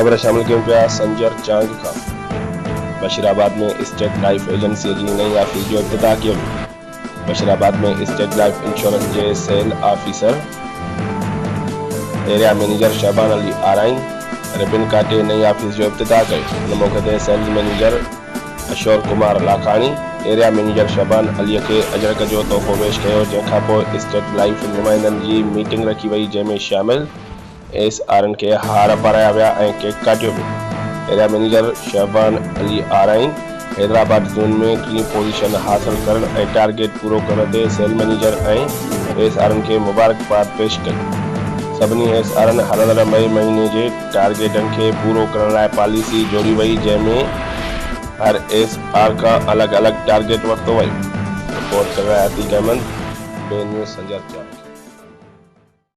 ख़बर शामिल कयूं पिया संजर चांग खां। बशीराबाद में स्टेट लाइफ एजेंसी जी नई ऑफिस जो इब्तिदा कियो। बशीराबाद में स्टेट लाइफ इंश्योरेंस के sale officer area manager Shahban Ali Arain ribbon काटे नई ऑफिस जो इब्तिदा कयो। इन मौके ते sales manager Ashor Kumar Lakhani area manager Shahban Ali के अजरक जो तोहफ़ो पेश किया। जंहिंखां पोइ स्टेट लाइफ नुमाइंदनि जी मीटिंग रखी वई, जंहिंमें शामिल एसआरएन के हार पाराया विया ऐं केक काटियो वियो। Area manager Shahban Ali Arain Hyderabad zone में 3 पोजीशन हासिल करण ऐं टारगेट पूरो करण ते सेल मैनेजर ऐं एसआरएन के मुबारकबाद पेश कई। सभिनी एसआरएन हलंदड़ मई महीने जे टारगेटनि खे पूरो करण लाइ पॉलिसी जोड़ी वई, जंहिंमें हर एसआर का अलग अलग टारगेट वरितो वियो। रिपोर्ट कर रहा है अतीक अहमद, बे न्यूज़ संजर चांग।